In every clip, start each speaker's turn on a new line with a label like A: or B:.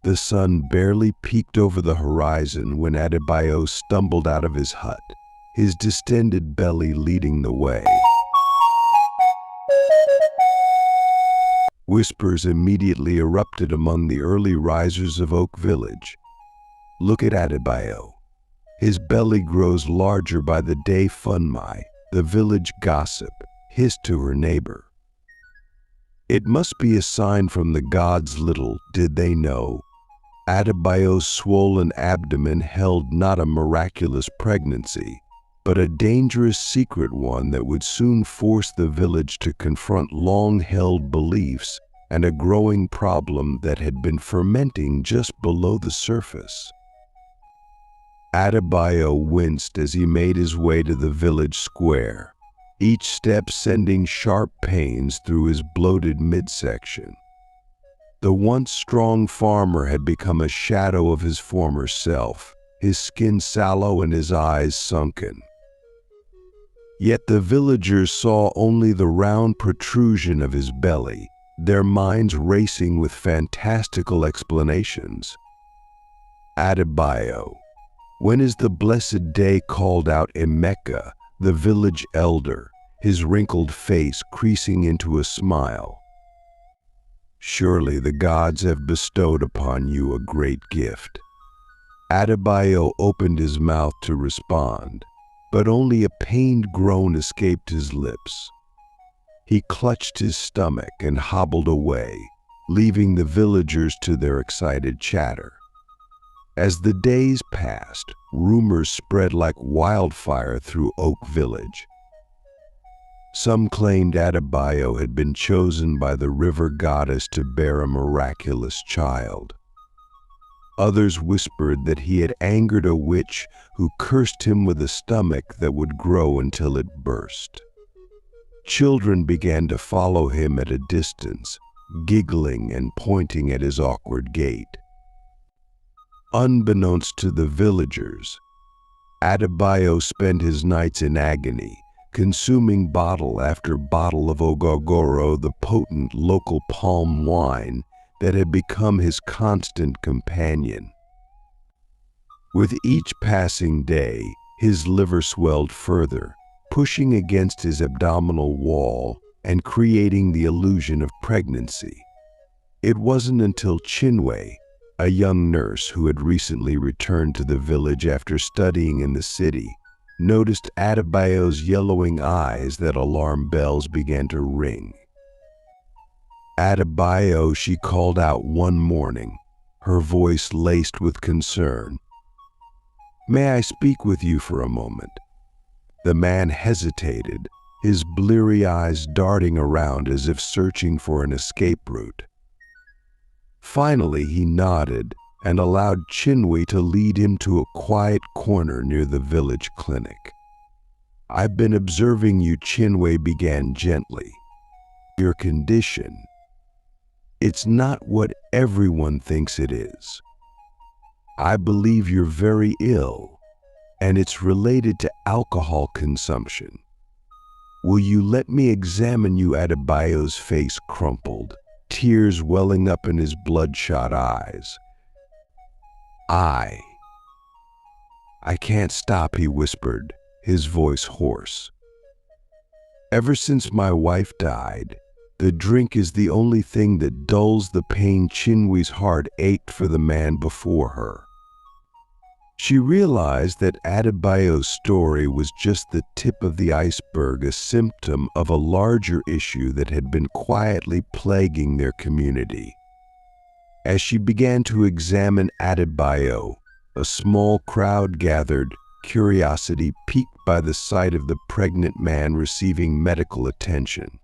A: The sun barely peeked over the horizon when Adebayo stumbled out of his hut, his distended belly leading the way. Whispers immediately erupted among the early risers of Oak Village. "Look at Adebayo. His belly grows larger by the day." Funmi, the village gossip, hissed to her neighbor. It must be a sign from the gods. Little did they know, Adebayo's swollen abdomen held not a miraculous pregnancy, but a dangerous secret one that would soon force the village to confront long-held beliefs and a growing problem that had been fermenting just below the surface. Adebayo winced as he made his way to the village square, each step sending sharp pains through his bloated midsection. The once strong farmer had become a shadow of his former self, his skin sallow and his eyes sunken. Yet the villagers saw only the round protrusion of his belly, their minds racing with fantastical explanations. "Adebayo, when is the blessed day?" called out Emeka, the village elder, his wrinkled face creasing into a smile. "Surely the gods have bestowed upon you a great gift." Adebayo opened his mouth to respond, but only a pained groan escaped his lips. He clutched his stomach and hobbled away, leaving the villagers to their excited chatter. As the days passed, rumors spread like wildfire through Oak Village. Some claimed Adebayo had been chosen by the river goddess to bear a miraculous child. Others whispered that he had angered a witch who cursed him with a stomach that would grow until it burst. Children began to follow him at a distance, giggling and pointing at his awkward gait. Unbeknownst to the villagers, Adebayo spent his nights in agony, consuming bottle after bottle of Ogogoro, the potent local palm wine that had become his constant companion. With each passing day, his liver swelled further, pushing against his abdominal wall and creating the illusion of pregnancy. It wasn't until Chinwe, a young nurse who had recently returned to the village after studying in the city, noticed Adebayo's yellowing eyes that alarm bells began to ring. "Adebayo," she called out one morning, her voice laced with concern. "May I speak with you for a moment?" The man hesitated, his bleary eyes darting around as if searching for an escape route. Finally, he nodded and allowed Chinwe to lead him to a quiet corner near the village clinic. "I've been observing you," Chinwe began gently. "Your condition, it's not what everyone thinks it is. I believe you're very ill, and it's related to alcohol consumption. Will you let me examine you?" Adebayo's face crumpled, tears welling up in his bloodshot eyes. I can't stop," he whispered, his voice hoarse. "Ever since my wife died, the drink is the only thing that dulls the pain." Chinwe's heart ached for the man before her. She realized that Adebayo's story was just the tip of the iceberg, a symptom of a larger issue that had been quietly plaguing their community. As she began to examine Adebayo, a small crowd gathered, curiosity piqued by the sight of the pregnant man receiving medical attention.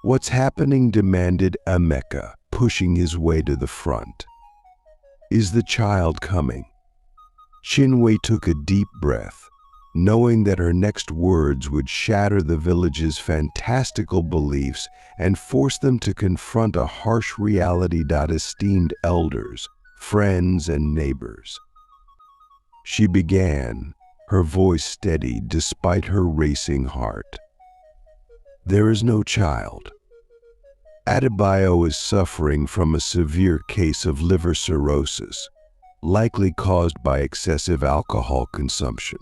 A: "What's happening?" demanded Emeka, pushing his way to the front. "Is the child coming?" Chinwe took a deep breath, knowing that her next words would shatter the village's fantastical beliefs and force them to confront a harsh reality. "Esteemed elders, friends, and neighbors," she began, her voice steady despite her racing heart, "there is no child. Adebayo is suffering from a severe case of liver cirrhosis, likely caused by excessive alcohol consumption.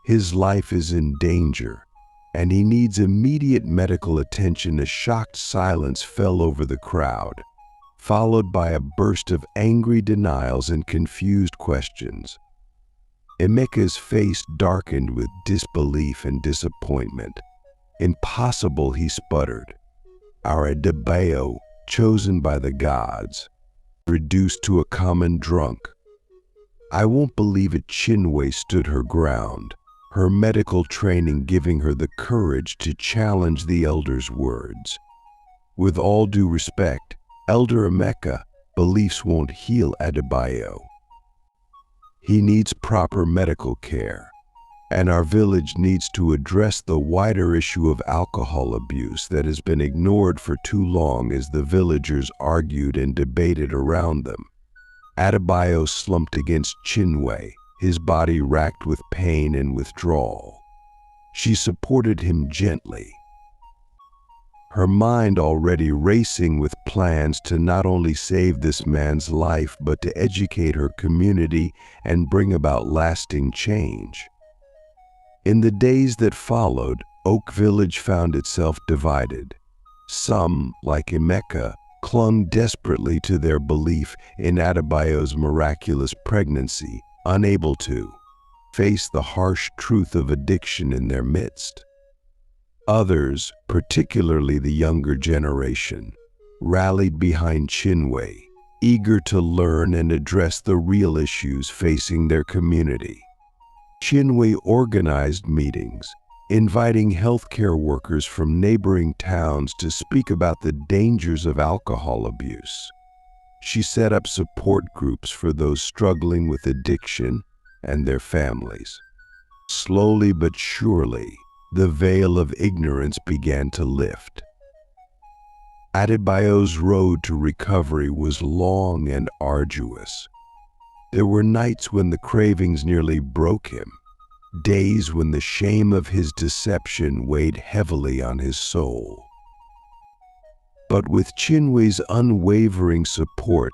A: His life is in danger, and he needs immediate medical attention. A shocked silence fell over the crowd, followed by a burst of angry denials and confused questions. Emeka's face darkened with disbelief and disappointment. "Impossible," he sputtered. "Our Adebayo, chosen by the gods, reduced to a common drunk." "I won't believe it." Chinwe stood her ground, her medical training giving her the courage to challenge the elder's words. "With all due respect, Elder Emeka, beliefs won't heal Adebayo. He needs proper medical care, and our village needs to address the wider issue of alcohol abuse that has been ignored for too long." As the villagers argued and debated around them, Adebayo slumped against Chinwe, his body racked with pain and withdrawal. She supported him gently, her mind already racing with plans to not only save this man's life but to educate her community and bring about lasting change. In the days that followed, Oak Village found itself divided. Some, like Emeka, clung desperately to their belief in Adebayo's miraculous pregnancy, unable to face the harsh truth of addiction in their midst. Others, particularly the younger generation, rallied behind Chinwe, eager to learn and address the real issues facing their community. Chinwe organized meetings, inviting healthcare workers from neighboring towns to speak about the dangers of alcohol abuse. She set up support groups for those struggling with addiction and their families. Slowly but surely, the veil of ignorance began to lift. Adebayo's road to recovery was long and arduous. There were nights when the cravings nearly broke him, days when the shame of his deception weighed heavily on his soul. But with Chinwe's unwavering support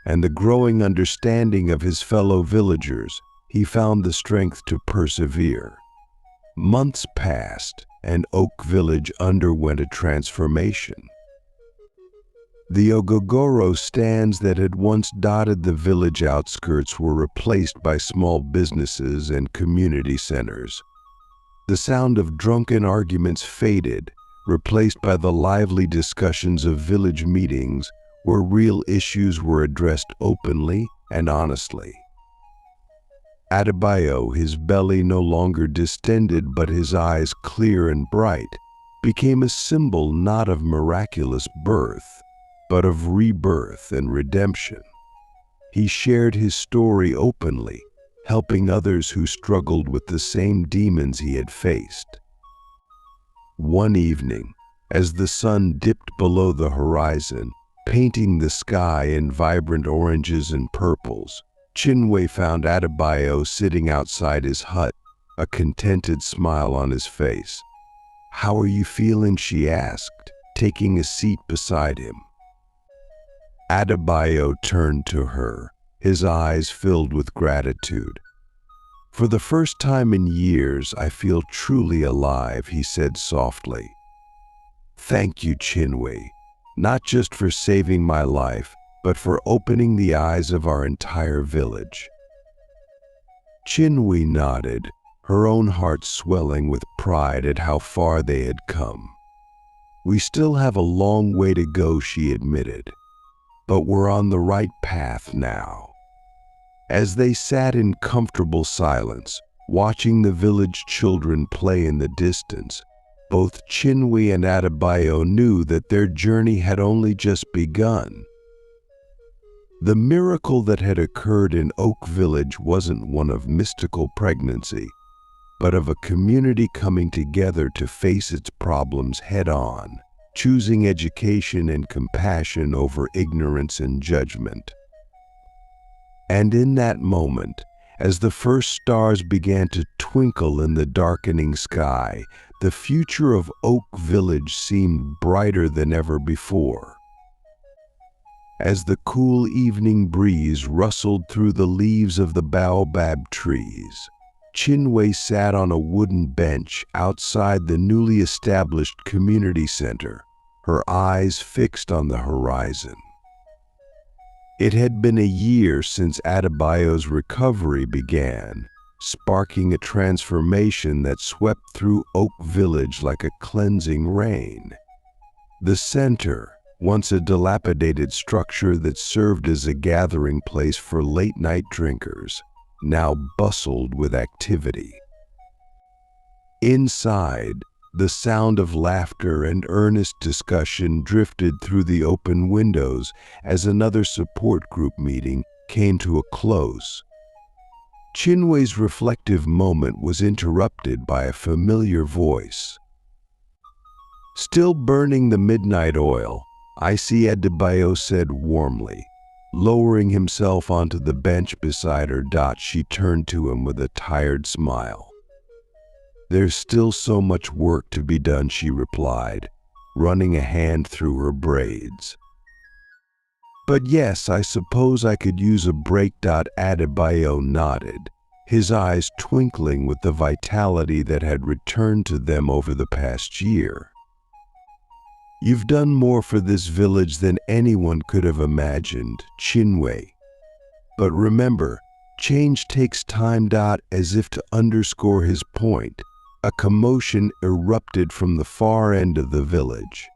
A: and the growing understanding of his fellow villagers, he found the strength to persevere. Months passed, and Oak Village underwent a transformation. The Ogogoro stands that had once dotted the village outskirts were replaced by small businesses and community centers. The sound of drunken arguments faded, replaced by the lively discussions of village meetings where real issues were addressed openly and honestly. Adebayo, his belly no longer distended but his eyes clear and bright, became a symbol not of miraculous birth, but of rebirth and redemption. He shared his story openly, helping others who struggled with the same demons he had faced. One evening, as the sun dipped below the horizon, painting the sky in vibrant oranges and purples, Chinwe found Adebayo sitting outside his hut, a contented smile on his face. "How are you feeling?" she asked, taking a seat beside him. Adebayo turned to her, his eyes filled with gratitude. "For the first time in years, I feel truly alive," he said softly. "Thank you, Chinwe, not just for saving my life, but for opening the eyes of our entire village." Chinwe nodded, her own heart swelling with pride at how far they had come. "We still have a long way to go," she admitted, "but we're on the right path now." As they sat in comfortable silence, watching the village children play in the distance, both Chinwe and Adebayo knew that their journey had only just begun. The miracle that had occurred in Oak Village wasn't one of mystical pregnancy, but of a community coming together to face its problems head-on, choosing education and compassion over ignorance and judgment. And in that moment, As the first stars began to twinkle in the darkening sky, the future of Oak Village seemed brighter than ever before. As the cool evening breeze rustled through the leaves of the baobab trees, Chinwei sat on a wooden bench outside the newly established community center, her eyes fixed on the horizon. It had been a year since Adebayo's recovery began, sparking a transformation that swept through Oak Village like a cleansing rain. The center, once a dilapidated structure that served as a gathering place for late-night drinkers, now bustled with activity. Inside, the sound of laughter and earnest discussion drifted through the open windows as another support group meeting came to a close. Chinwei's reflective moment was interrupted by a familiar voice. "Still burning the midnight oil," I see, Adebayo said warmly. Lowering himself onto the bench beside her, she turned to him with a tired smile. "There's still so much work to be done," she replied, running a hand through her braids. "But yes, I suppose I could use a break." Adebayo nodded, his eyes twinkling with the vitality that had returned to them over the past year. "You've done more for this village than anyone could have imagined, Chinwei. But remember, change takes time." As if to underscore his point, a commotion erupted from the far end of the village.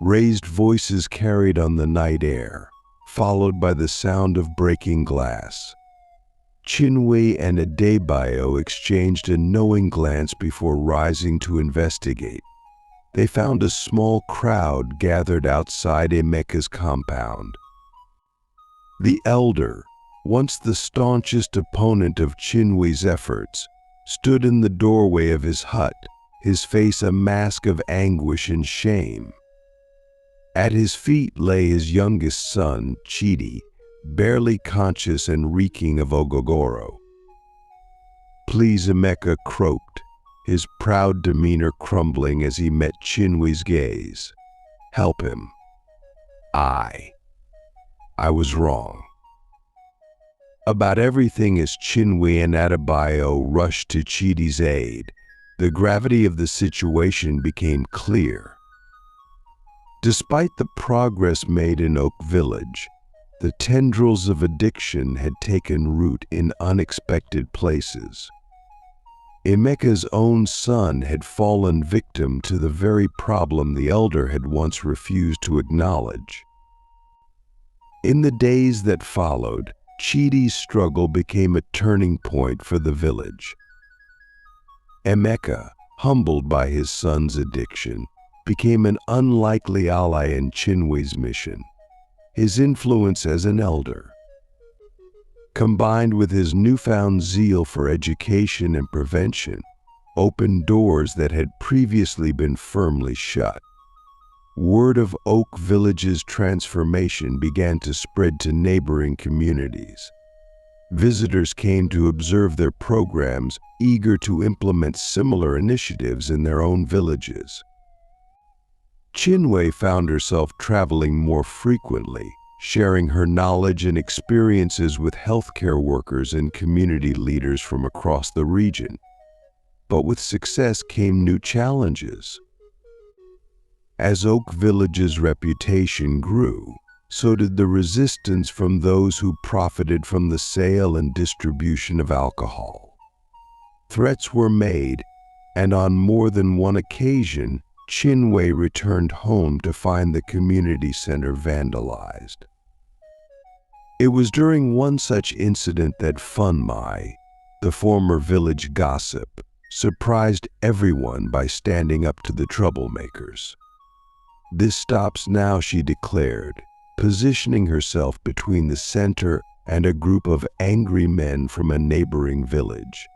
A: Raised voices carried on the night air, followed by the sound of breaking glass. Chinwei and Adebayo exchanged a knowing glance before rising to investigate. They found a small crowd gathered outside Emeka's compound. The elder, once the staunchest opponent of Chinwei's efforts, stood in the doorway of his hut, his face a mask of anguish and shame. At his feet lay his youngest son, Chidi, barely conscious and reeking of ogogoro. "Please," Emeka croaked, his proud demeanor crumbling as he met Chinwei's gaze. "Help him. I was wrong about everything." As Chinwei and Adebayo rushed to Chidi's aid, the gravity of the situation became clear. Despite the progress made in Oak Village, the tendrils of addiction had taken root in unexpected places. Emeka's own son had fallen victim to the very problem the elder had once refused to acknowledge. In the days that followed, Chidi's struggle became a turning point for the village. Emeka, humbled by his son's addiction, became an unlikely ally in Chinwei's mission. His influence as an elder, combined with his newfound zeal for education and prevention, opened doors that had previously been firmly shut. Word of Oak Village's transformation began to spread to neighboring communities. Visitors came to observe their programs, eager to implement similar initiatives in their own villages. Chinwei found herself traveling more frequently, sharing her knowledge and experiences with healthcare workers and community leaders from across the region. But with success came new challenges. As Oak Village's reputation grew, so did the resistance from those who profited from the sale and distribution of alcohol. Threats were made, and on more than one occasion, Chinwei returned home to find the community center vandalized. It was during one such incident that Funmai, the former village gossip, surprised everyone by standing up to the troublemakers. "This stops now," she declared, positioning herself between the center and a group of angry men from a neighboring village.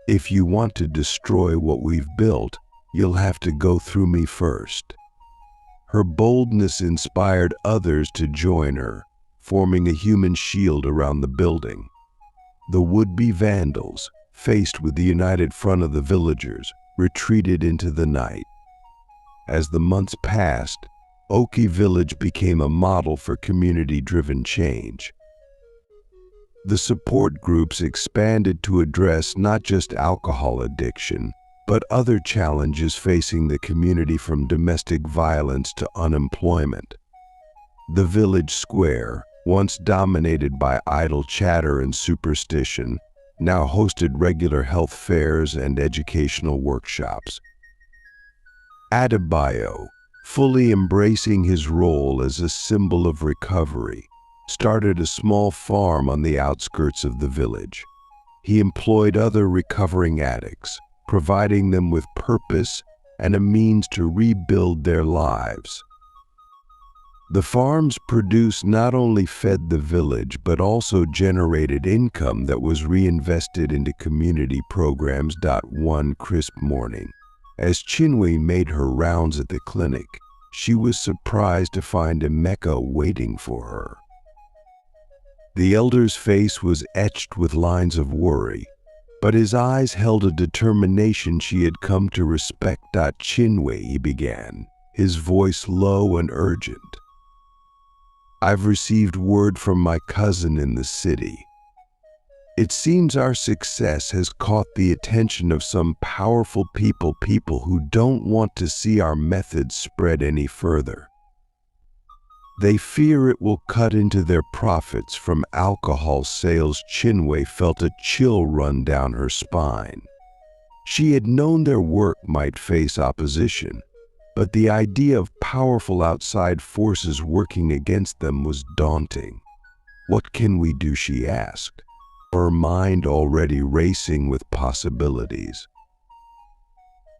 A: "If you want to destroy what we've built, you'll have to go through me first." Her boldness inspired others to join her, forming a human shield around the building. The would-be vandals, faced with the united front of the villagers, retreated into the night. As the months passed, Oki Village became a model for community-driven change. The support groups expanded to address not just alcohol addiction, but other challenges facing the community, from domestic violence to unemployment. The village square, once dominated by idle chatter and superstition, now hosted regular health fairs and educational workshops. Adebayo, fully embracing his role as a symbol of recovery, started a small farm on the outskirts of the village. He employed other recovering addicts, providing them with purpose and a means to rebuild their lives. The farm's produce not only fed the village but also generated income that was reinvested into community programs. One crisp morning, as Chinwe made her rounds at the clinic, she was surprised to find Emeka waiting for her. The elder's face was etched with lines of worry, but his eyes held a determination she had come to respect. Chinwe, he began, his voice low and urgent. I've received word from my cousin in the city. It seems our success has caught the attention of some powerful people who don't want to see our methods spread any further. They fear it will cut into their profits from alcohol sales. Chinwe felt a chill run down her spine. She had known their work might face opposition, but the idea of powerful outside forces working against them was daunting. What can we do, she asked, her mind already racing with possibilities.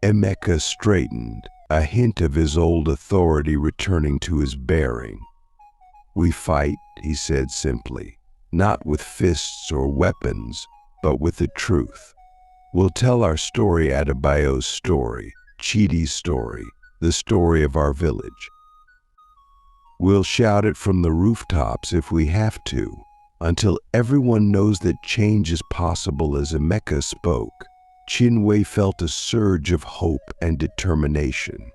A: Emeka straightened, a hint of his old authority returning to his bearing. We fight, he said simply, not with fists or weapons, but with the truth. We'll tell our story, Adebayo's story, Chidi's story, the story of our village. We'll shout it from the rooftops if we have to, until everyone knows that change is possible. As Emeka spoke, Chinwe felt a surge of hope and determination.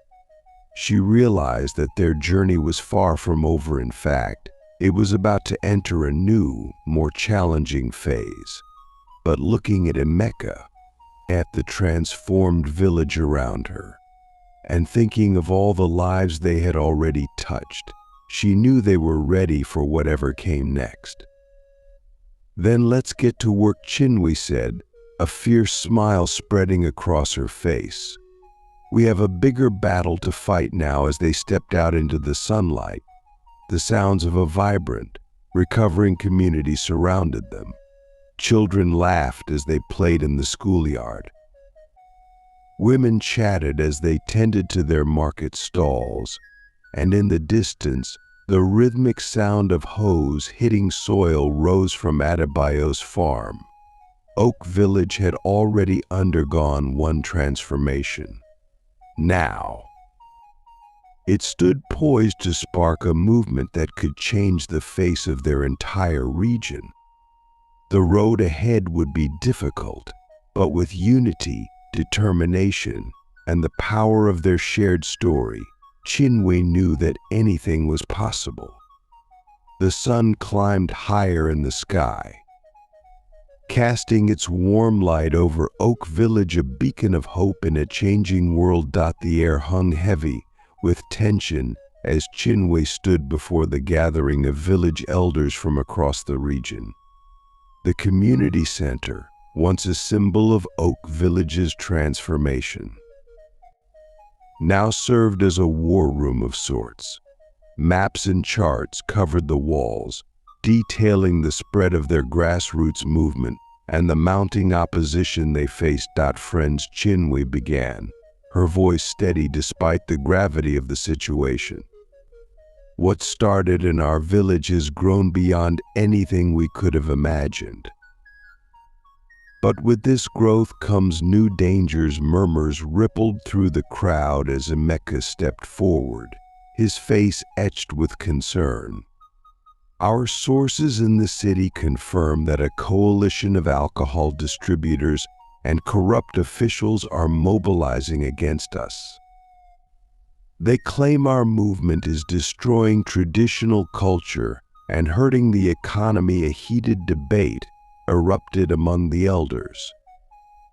A: She realized that their journey was far from over. In fact, it was about to enter a new, more challenging phase. But looking at Emeka, at the transformed village around her, and thinking of all the lives they had already touched, she knew they were ready for whatever came next. Then let's get to work, Chinwe said, a fierce smile spreading across her face. We have a bigger battle to fight now. As they stepped out into the sunlight, the sounds of a vibrant, recovering community surrounded them. Children laughed as they played in the schoolyard. Women chatted as they tended to their market stalls, and in the distance, the rhythmic sound of hoes hitting soil rose from Adebayo's farm. Oak Village had already undergone one transformation. Now, it stood poised to spark a movement that could change the face of their entire region. The road ahead would be difficult, but with unity, determination, and the power of their shared story, Chinwe knew that anything was possible. The sun climbed higher in the sky, casting its warm light over Oak Village, a beacon of hope in a changing world. The air hung heavy with tension as Chinwe stood before the gathering of village elders from across the region. The community center, once a symbol of Oak Village's transformation, now served as a war room of sorts. Maps and charts covered the walls, detailing the spread of their grassroots movement and the mounting opposition they faced. Friends, Chinwe began, her voice steady despite the gravity of the situation. What started in our village has grown beyond anything we could have imagined. But with this growth comes new dangers. Murmurs rippled through the crowd as Emeka stepped forward, his face etched with concern. Our sources in the city confirm that a coalition of alcohol distributors and corrupt officials are mobilizing against us. They claim our movement is destroying traditional culture and hurting the economy. A heated debate erupted among the elders.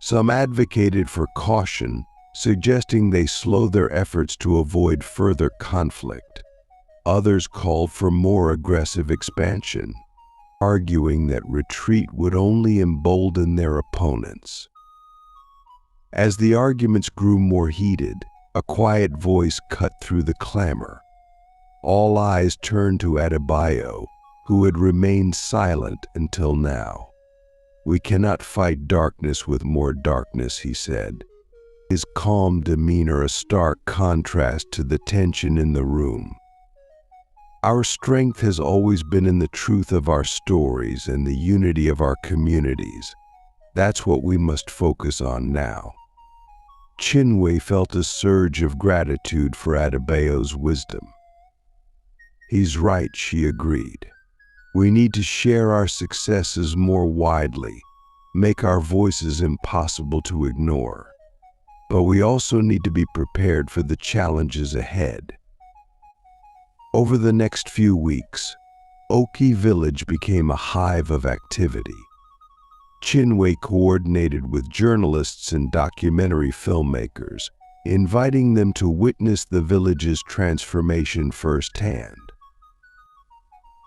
A: Some advocated for caution, suggesting they slow their efforts to avoid further conflict. Others called for more aggressive expansion, arguing that retreat would only embolden their opponents. As the arguments grew more heated, a quiet voice cut through the clamor. All eyes turned to Adebayo, who had remained silent until now. "We cannot fight darkness with more darkness," he said, his calm demeanor a stark contrast to the tension in the room. "Our strength has always been in the truth of our stories and the unity of our communities. That's what we must focus on now." Chinwe felt a surge of gratitude for Adebayo's wisdom. "He's right," she agreed. "We need to share our successes more widely, make our voices impossible to ignore. But we also need to be prepared for the challenges ahead." Over the next few weeks, Oki Village became a hive of activity. Chinwe coordinated with journalists and documentary filmmakers, inviting them to witness the village's transformation firsthand.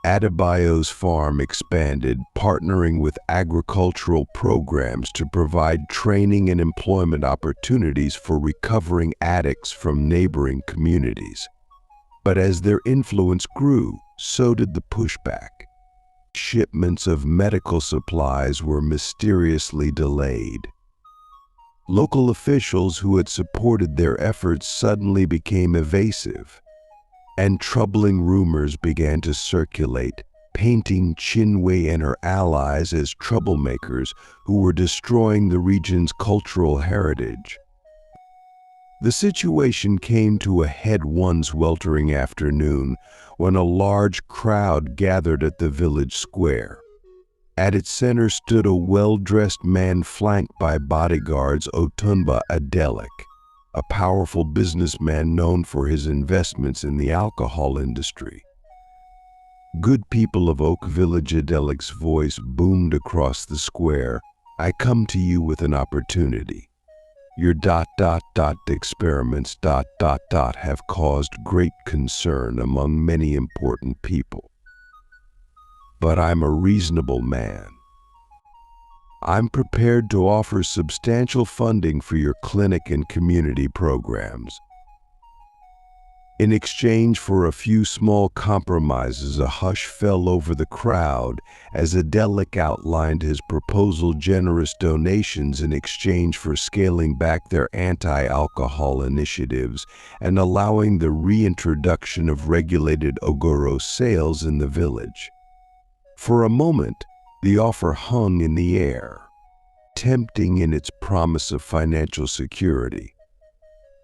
A: Adebayo's farm expanded, partnering with agricultural programs to provide training and employment opportunities for recovering addicts from neighboring communities. But as their influence grew, so did the pushback. Shipments of medical supplies were mysteriously delayed. Local officials who had supported their efforts suddenly became evasive, and troubling rumors began to circulate, painting Chinwe and her allies as troublemakers who were destroying the region's cultural heritage. The situation came to a head one sweltering afternoon when a large crowd gathered at the village square. At its center stood a well-dressed man flanked by bodyguards. Otunba Adelik, a powerful businessman known for his investments in the alcohol industry. "Good people of Oak Village," Adelik's voice boomed across the square, "I come to you with an opportunity. Your experiments have caused great concern among many important people. But I'm a reasonable man. I'm prepared to offer substantial funding for your clinic and community programs. In exchange for a few small compromises." A hush fell over the crowd as Adelik outlined his proposal: generous donations in exchange for scaling back their anti-alcohol initiatives and allowing the reintroduction of regulated Ogoro sales in the village. For a moment, the offer hung in the air, tempting in its promise of financial security.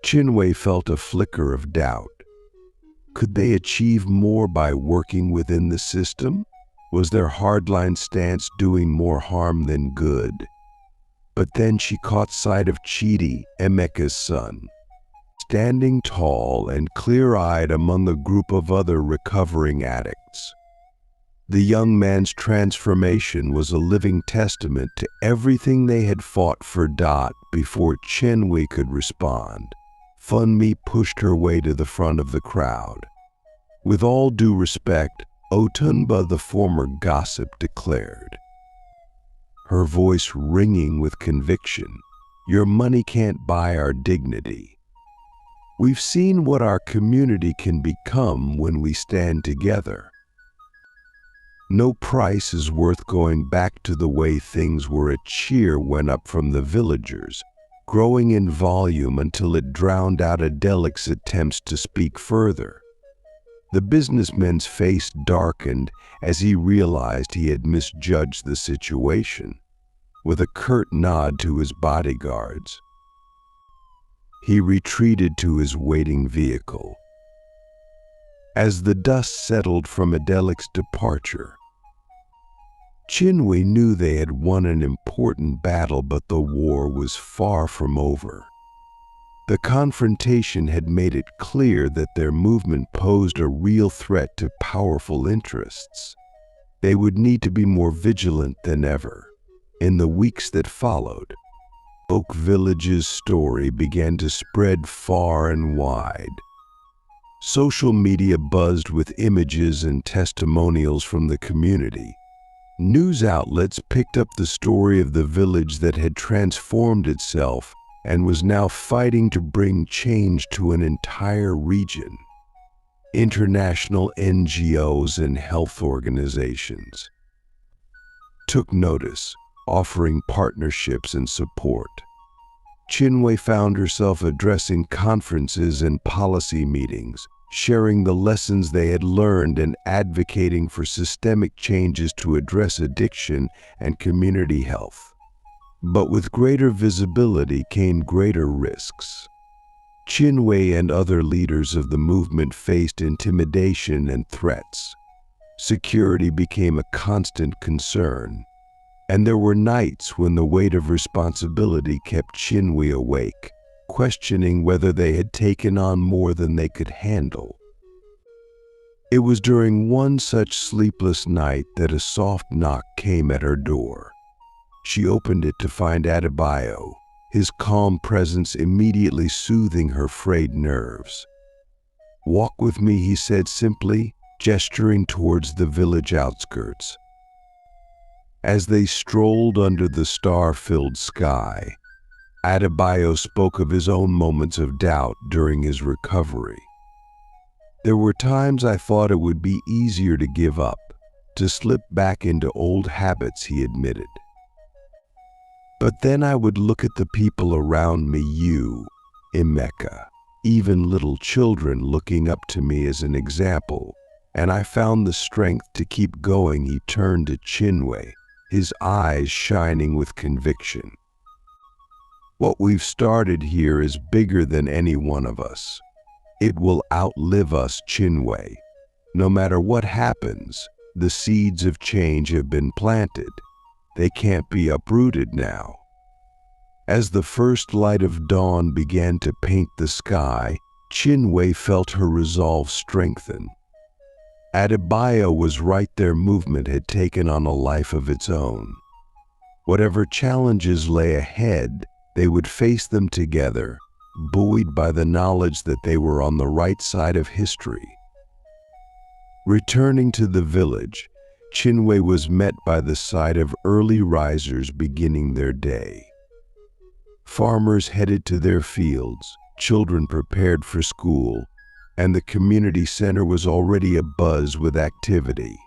A: Chinwe felt a flicker of doubt. Could they achieve more by working within the system? Was their hardline stance doing more harm than good? But then she caught sight of Chidi, Emeka's son, standing tall and clear-eyed among a group of other recovering addicts. The young man's transformation was a living testament to everything they had fought for. Before Chinwe could respond, Funmi pushed her way to the front of the crowd. "With all due respect," Otunba, the former gossip, declared, her voice ringing with conviction, "your money can't buy our dignity. We've seen what our community can become when we stand together. No price is worth going back to the way things were." A cheer went up from the villagers, growing in volume until it drowned out Adelik's attempts to speak further. The businessman's face darkened as he realized he had misjudged the situation. With a curt nod to his bodyguards, he retreated to his waiting vehicle. As the dust settled from Adelik's departure, Chinwe knew they had won an important battle, but the war was far from over. The confrontation had made it clear that their movement posed a real threat to powerful interests. They would need to be more vigilant than ever. In the weeks that followed, Oak Village's story began to spread far and wide. Social media buzzed with images and testimonials from the community. News outlets picked up the story of the village that had transformed itself and was now fighting to bring change to an entire region. International NGOs and health organizations took notice, offering partnerships and support. Chinwe found herself addressing conferences and policy meetings, sharing the lessons they had learned and advocating for systemic changes to address addiction and community health. But with greater visibility came greater risks. Chinwe and other leaders of the movement faced intimidation and threats. Security became a constant concern, and there were nights when the weight of responsibility kept Chinwe awake, questioning whether they had taken on more than they could handle. It was during one such sleepless night that a soft knock came at her door. She opened it to find Adebayo, his calm presence immediately soothing her frayed nerves. "Walk with me," he said simply, gesturing towards the village outskirts. As they strolled under the star-filled sky, Adebayo spoke of his own moments of doubt during his recovery. "There were times I thought it would be easier to give up, to slip back into old habits," he admitted. "But then I would look at the people around me, you, Emeka, even little children looking up to me as an example, and I found the strength to keep going." He turned to Chinwe, his eyes shining with conviction. "What we've started here is bigger than any one of us. It will outlive us, Chinwe. No matter what happens, the seeds of change have been planted. They can't be uprooted now." As the first light of dawn began to paint the sky, Chinwe felt her resolve strengthen. Adebayo was right, their movement had taken on a life of its own. Whatever challenges lay ahead, they would face them together, buoyed by the knowledge that they were on the right side of history. Returning to the village, Chinwe was met by the sight of early risers beginning their day. Farmers headed to their fields, children prepared for school, and the community center was already abuzz with activity.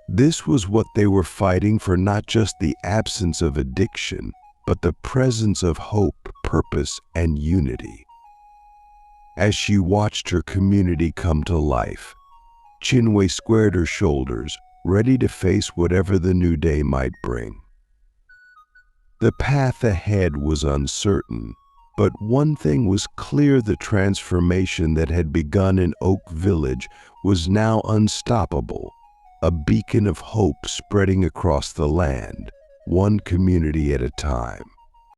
A: This was what they were fighting for, not just the absence of addiction, but the presence of hope, purpose, and unity. As she watched her community come to life, Chinwe squared her shoulders, ready to face whatever the new day might bring. The path ahead was uncertain, but one thing was clear: the transformation that had begun in Oak Village was now unstoppable, a beacon of hope spreading across the land, one community at a time.